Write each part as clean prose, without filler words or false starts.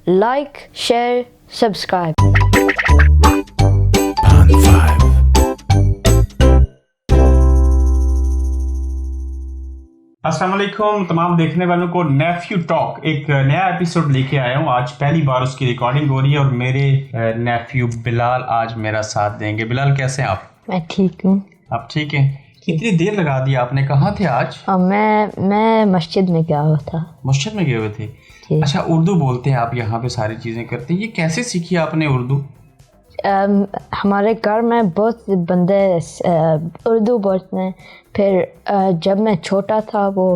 like, share, subscribe. अस्सलाम वालेकुम तमाम देखने वालों को। नेफ्यू टॉक एक नया एपिसोड लेके आया हूँ। आज पहली बार उसकी रिकॉर्डिंग हो रही है और मेरे नेफ्यू बिलाल आज मेरा साथ देंगे। बिलाल कैसे हैं आप? मैं ठीक हूँ। आप ठीक हैं? कितनी देर लगा दी आपने? कहाँ थे आज? मैं मस्जिद में गया हुआ था। मस्जिद में गए हुए थे? अच्छा, उर्दू बोलते हैं आप, यहाँ पे सारी चीज़ें करते हैं। ये कैसे सीखी आपने उर्दू? हमारे घर में बहुत बंदे उर्दू बोलते हैं। फिर जब मैं छोटा था वो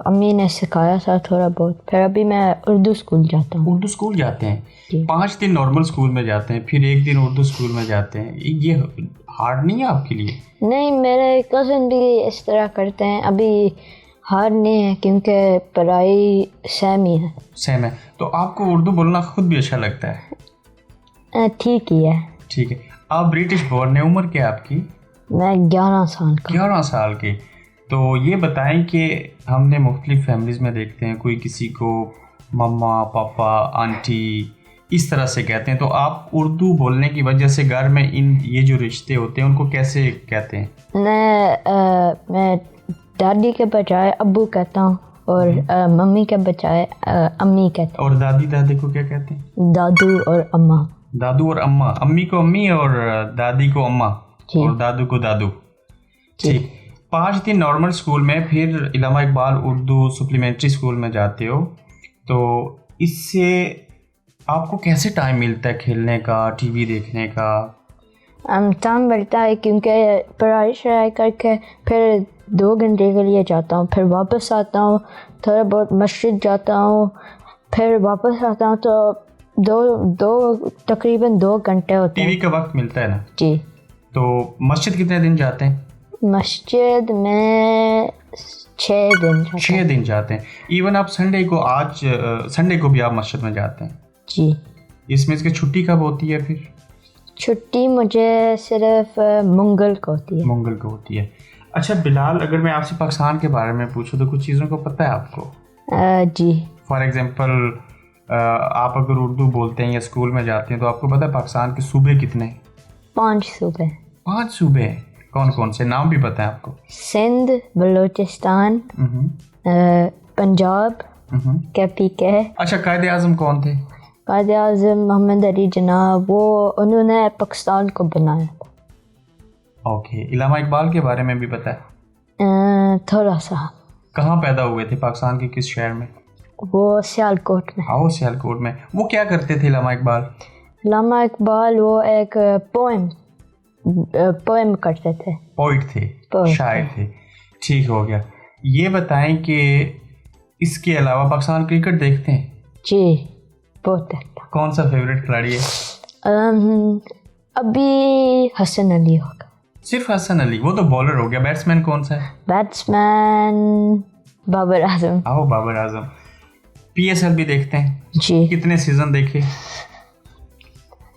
अम्मी ने सिखाया था थोड़ा बहुत। फिर अभी मैं उर्दू स्कूल जाता हूँ। उर्दू स्कूल जाते हैं? 5 दिन नॉर्मल स्कूल में जाते हैं, फिर 1 दिन उर्दू स्कूल में जाते हैं। ये हार्ड नहीं है आपके लिए? नहीं, मेरे कज़न भी इस तरह करते हैं। अभी हार्ड नहीं है क्योंकि पढ़ाई सेम ही है। सेम है। तो आपको उर्दू बोलना खुद भी अच्छा लगता है? ठीक ही है। ठीक है। आप ब्रिटिश बोर्न है, उम्र क्या है आपकी? मैं 11 साल का। 11 साल के। तो ये बताएं कि हमने मुख्तलिफ फैमिलीज़ में देखते हैं, कोई किसी को मम्मा पापा आंटी इस तरह से कहते हैं। तो आप उर्दू बोलने की वजह से घर में ये जो रिश्ते होते हैं उनको कैसे कहते हैं? मैं दादी के बजाय अब्बू कहता हूँ और मम्मी के बजाय अम्मी कहता हूँ। और दादी को क्या कहते हैं? दादू और अम्मा। दादू और अम्मा। अम्मी को अम्मी और दादी को अम्मा और दादू को दादू। ठीक। 5 दिन नॉर्मल स्कूल में, फिर इलामा इकबाल उर्दू सप्लीमेंट्री स्कूल में जाते हो। तो इससे आपको कैसे टाइम मिलता है खेलने का, टीवी देखने का? टाइम मिलता है क्योंकि पढ़ाई शराई करके फिर 2 घंटे के लिए जाता हूँ, फिर वापस आता हूँ, थोड़ा बहुत मस्जिद जाता हूँ, फिर वापस आता हूँ। तो तकरीबन 2 घंटे होते हैं। टीवी का वक्त मिलता है ना? जी। तो मस्जिद कितने दिन जाते हैं? मस्जिद में 6 दिन जाते हैं। 6 दिन जाते हैं। इवन आप संडे को भी आप मस्जिद में जाते हैं? जी। इसमें इसकी छुट्टी कब होती है फिर? छुट्टी मुझे सिर्फ मंगल को होती है। मंगल को होती है। अच्छा बिलाल, अगर मैं आपसे पाकिस्तान के बारे में पूछूं तो कुछ चीज़ों को पता है आपको? जी। फॉर एग्जांपल, आप अगर उर्दू बोलते हैं या स्कूल में जाते हैं तो आपको पता है पाकिस्तान के सूबे कितने? 5 सूबे। 5 सूबे हैं। कौन कौन से? नाम भी पता है आपको? सिंध, बलूचिस्तान, पंजाब, के। अच्छा, कायदे आज़म कौन थे? कायदे आज़म मोहम्मद अली जनाब, उन्होंने पाकिस्तान को बनाया था। ओके। इलामा इकबाल के बारे में भी पता है? थोड़ा सा। कहाँ पैदा हुए थे पाकिस्तान के, किस शहर में? वो सियालकोट में। सियालकोट में। वो क्या करते थे इलामा इकबाल? इलामा इकबाल वो एक पोएम करते थे। पोइट थे, शायर थे। ठीक हो गया। ये बताएं कि इसके अलावा पाकिस्तान क्रिकेट देखते हैं? जी, बहुत देखता। कौन सा फेवरेट खिलाड़ी है? अभी हसन अली होगा। सिर्फ हसन अली? वो तो बॉलर हो गया। बैट्समैन कौन सा है? बैट्समैन बाबर आजम। बाबर आजम। PSL भी देखते हैं? जी। कितने सीजन देखे?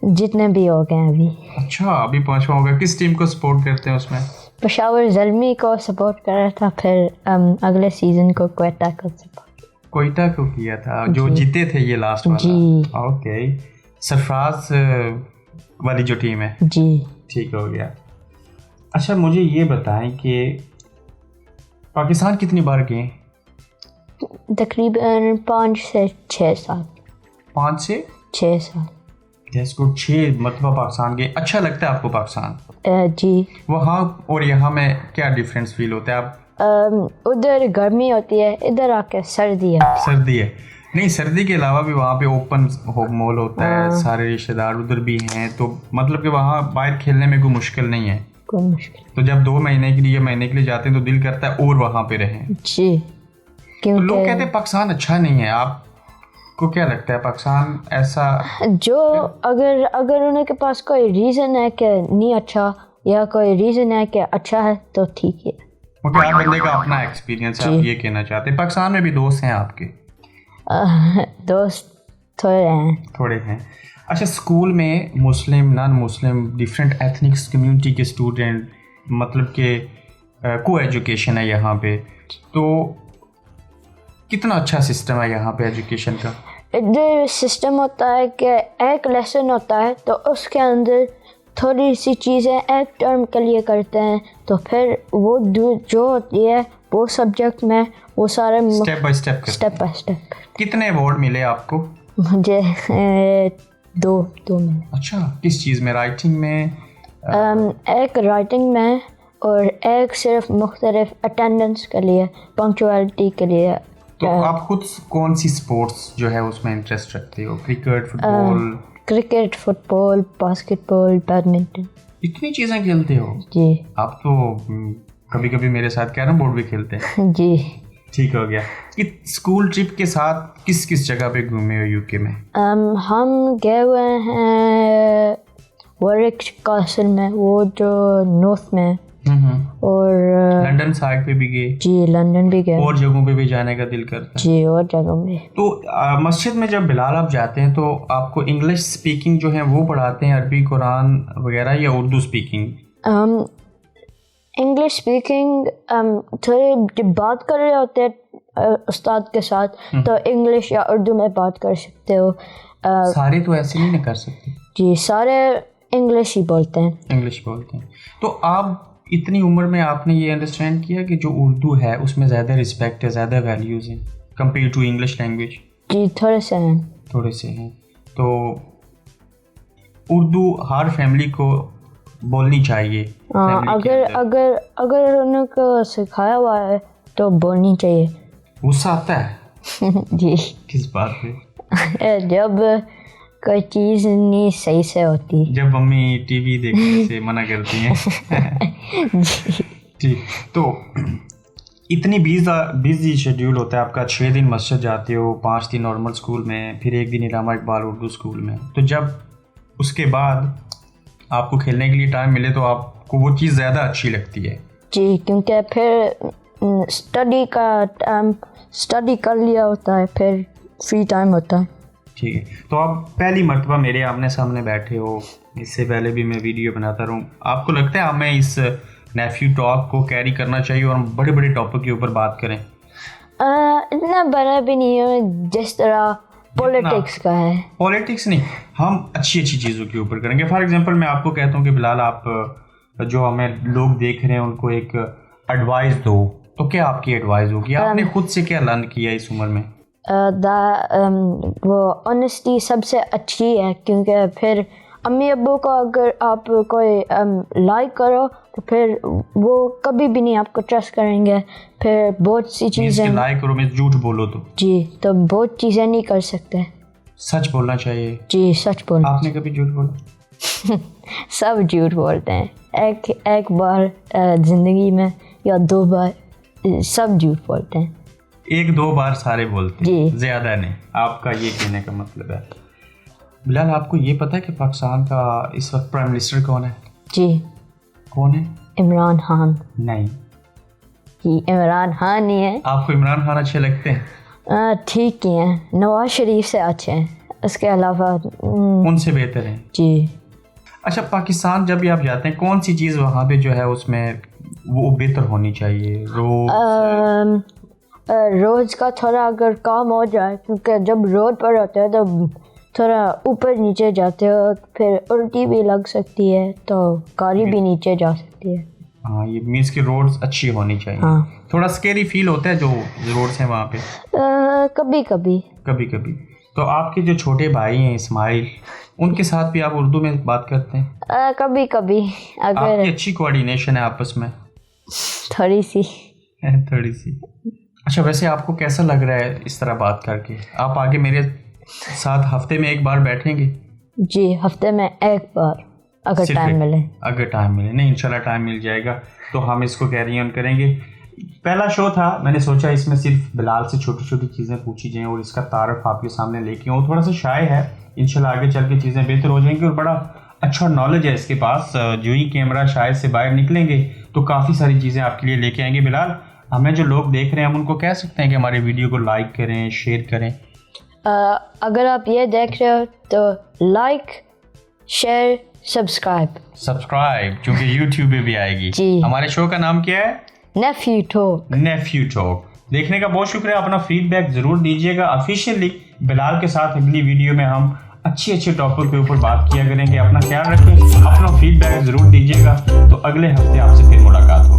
जितने भी हो गए अभी। अच्छा, अभी 5वां होगा। किस टीम को सपोर्ट करते हैं उसमें? पेशावर ज़ल्मी को सपोर्ट कर रहा था, फिर अगले सीजन को क्वेटा को सपोर्ट। क्वेटा को किया था जो जीते थे ये लास्ट वाला? जी। ओके। सरफराज वाली जो टीम है? जी। ठीक हो गया। अच्छा, मुझे ये बताएं कि पाकिस्तान कितनी बार गए? तकरीबन 5 से 6 साल। 5 से 6 साल। इसको 6 मतलब पाकिस्तान गए। अच्छा लगता है आपको पाकिस्तान? जी। वहाँ और यहाँ में क्या डिफरेंस फील होता है? आप उधर गर्मी होती है, इधर आके सर्दी है। सर्दी है? नहीं, सर्दी के अलावा भी वहाँ पे ओपन मॉल होता है, सारे रिश्तेदार उधर भी हैं, तो मतलब कि वहाँ बाहर खेलने में कोई मुश्किल नहीं है? कोई मुश्किल। तो जब 2 महीने के लिए महीने के लिए जाते हैं तो दिल करता है और वहाँ पे रहें। जी। तो लोग कहते हैं पाकिस्तान अच्छा नहीं है। आपको क्या लगता है पाकिस्तान ऐसा? जो अगर उनके पास कोई रीज़न है कि नहीं अच्छा, या कोई रीज़न है कि अच्छा है, तो ठीक है। क्योंकि हर बंदे का अपना एक्सपीरियंस है। आप ये कहना चाहते हैं? पाकिस्तान में भी दोस्त हैं आपके? दोस्त थोड़े हैं। अच्छा, स्कूल में Muslim, non Muslim, different ethnics community के स्टूडेंट, मतलब कि को एजुकेशन है यहाँ पे, तो कितना अच्छा सिस्टम है यहाँ पे एजुकेशन का? इधर सिस्टम होता है कि एक लेसन होता है तो उसके अंदर थोड़ी सी चीज़ें एक टर्म के लिए करते हैं, तो फिर वो जो होती है वो सब्जेक्ट में वो सारे स्टेप बाय स्टेप। कितने अवार्ड मिले आपको? मुझे दो मिले। अच्छा, किस चीज़ में? राइटिंग में? एक राइटिंग में और एक सिर्फ मुख्तलिफ अटेंडेंस के लिए, पंक्चुअलिटी के लिए। तो आप खुद कौन सी स्पोर्ट्स जो है उसमें इंटरेस्ट रखते हो? Cricket, football, basketball, badminton. इतनी चीज़ें खेलते हो? जी। आप तो कभी कभी मेरे साथ कैरम बोर्ड भी खेलते हैं। जी। ठीक हो गया। कि स्कूल ट्रिप के साथ किस किस जगह पे घूमे हो यूके में? हम गए हुए हैं वॉरिक कासल में, वो जो नॉर्थ में, और लंदन साइड पे भी गए? जी, लंदन भी गए। और जगहों पे भी जाने का दिल करता है? जी, और जगहों में। तो मस्जिद में जब बिलाल आप जाते हैं तो आपको इंग्लिश स्पीकिंग जो है वो पढ़ाते हैं, अरबी, कुरान वगैरह, या उर्दू स्पीकिंग? इंग्लिश स्पीकिंग थोड़ी जब बात कर रहे होते हैं उस्ताद के साथ तो इंग्लिश या उर्दू में बात कर सकते हो। सारे तो ऐसे नहीं कर सकते। जी, सारे इंग्लिश ही बोलते हैं। तो आप इतनी उम्र में आपने ये अंडरस्टैंड किया कि जो उर्दू है उसमें ज़्यादा रिस्पेक्ट है, ज़्यादा वैल्यूज़ हैं कंपेयर टू इंग्लिश लैंग्वेज? जी, थोड़े से हैं। तो उर्दू हर फैमिली को बोलनी चाहिए। अगर उनको सिखाया हुआ है तो बोलनी चाहिए। गुस्सा आता है? जी। किस बात पे? जब कोई चीज़ नहीं सही से होती, जब मम्मी टीवी देखने से मना करती हैं। ठीक। तो इतनी बिजी शेड्यूल होता है आपका, 6 दिन मस्जिद जाते हो, 5 दिन नॉर्मल स्कूल में, फिर 1 दिन इलामा इकबाल उर्दू स्कूल में, तो जब उसके बाद आपको खेलने के लिए टाइम मिले तो आपको वो चीज़ ज़्यादा अच्छी लगती है? जी, क्योंकि फिर स्टडी कर लिया होता है, फिर फ्री टाइम होता है। ठीक है। तो आप पहली मर्तबा मेरे आमने सामने बैठे हो, इससे पहले भी मैं वीडियो बनाता रहूँ, आपको लगता है हमें इस नेफ्यू टॉक को कैरी करना चाहिए और हम बड़े बड़े टॉपिक के ऊपर बात करें? इतना बड़ा भी नहीं है जिस तरह पॉलिटिक्स का है। पॉलिटिक्स नहीं, हम अच्छी चीज़ों के ऊपर करेंगे। फॉर एग्जांपल मैं आपको कहता हूँ कि बिलाल, आप जो हमें लोग देख रहे हैं उनको एक एडवाइस दो, तो क्या आपकी एडवाइस होगी? आपने खुद से क्या लर्न किया इस उम्र में? वो ऑनेस्टी सबसे अच्छी है, क्योंकि फिर अम्मी अब्बू को अगर आप कोई लाइक करो तो फिर वो कभी भी नहीं आपको ट्रस्ट करेंगे। फिर बहुत सी चीज़ें लाइक करो में झूठ बोलो जी, तो बहुत चीज़ें नहीं कर सकते। सच बोलना चाहिए। जी, सच बोलना। आपने कभी झूठ बोला? सब झूठ बोलते हैं, एक बार ज़िंदगी में या 2 बार, सब झूठ बोलते हैं। 1-2 बार सारे बोलते हैं, ज़्यादा नहीं। आपका ये कहने का मतलब है। बिलाल, आपको ये पता है कि पाकिस्तान का इस वक्त प्राइम मिनिस्टर कौन है? जी। कौन है? इमरान खान। नहीं, ये इमरान खान ही है। आपको इमरान खान अच्छे लगते हैं? ठीक ही हैं, नवाज शरीफ से अच्छे हैं, इसके अलावा उनसे बेहतर हैं। जी। अच्छा, पाकिस्तान जब भी आप जाते हैं, कौन सी चीज़ वहाँ पे जो है उसमें वो बेहतर होनी चाहिए? रोज़ का थोड़ा अगर काम हो जाए, क्योंकि जब रोड पर होते हैं तो थोड़ा ऊपर नीचे जाते हो, फिर उल्टी भी लग सकती है, तो गाड़ी भी नीचे जा सकती है। हाँ, ये मीन्स की रोड्स अच्छी होनी चाहिए। हाँ। थोड़ा स्केरी फील होता है जो रोड्स हैं वहाँ पे? कभी कभी। तो आपके जो छोटे भाई हैं इस्माइल, उनके साथ भी आप उर्दू में बात करते हैं? कभी कभी। अगर आपकी अच्छी कोऑर्डिनेशन है आपस में? थोड़ी सी। अच्छा, वैसे आपको कैसा लग रहा है इस तरह बात करके? आप आगे मेरे साथ हफ्ते में 1 बार बैठेंगे? जी, हफ्ते में 1 बार, अगर टाइम मिले। नहीं, इंशाल्लाह टाइम मिल जाएगा तो हम इसको कैरी ऑन करेंगे। पहला शो था, मैंने सोचा इसमें सिर्फ बिलाल से छोटी छोटी चीज़ें पूछी जाएँ और इसका तारफ़ आपके सामने लेके आऊँ। थोड़ा सा शाय है, इंशाल्लाह आगे चल के चीज़ें बेहतर हो जाएंगी और बड़ा अच्छा नॉलेज है इसके पास। जो ही कैमरा शायद से बाहर निकलेंगे तो काफ़ी सारी चीज़ें आपके लिए लेके आएंगे। बिलाल, हमें जो लोग देख रहे हैं हम उनको कह सकते हैं कि हमारे वीडियो को लाइक करें, शेयर करें? अगर आप ये देख रहे हो तो लाइक, शेयर, सब्सक्राइब, क्योंकि यूट्यूब पे भी आएगी जी। हमारे शो का नाम क्या है? नेफ्यू टॉक। देखने का बहुत शुक्रिया। अपना फीडबैक ज़रूर दीजिएगा। ऑफिशियली बिलाल के साथ अगली वीडियो में हम अच्छे टॉपिक के ऊपर बात किया करेंगे। अपना ख्याल रखें, अपना फीडबैक ज़रूर दीजिएगा। तो अगले हफ्ते आपसे फिर मुलाकात होगी।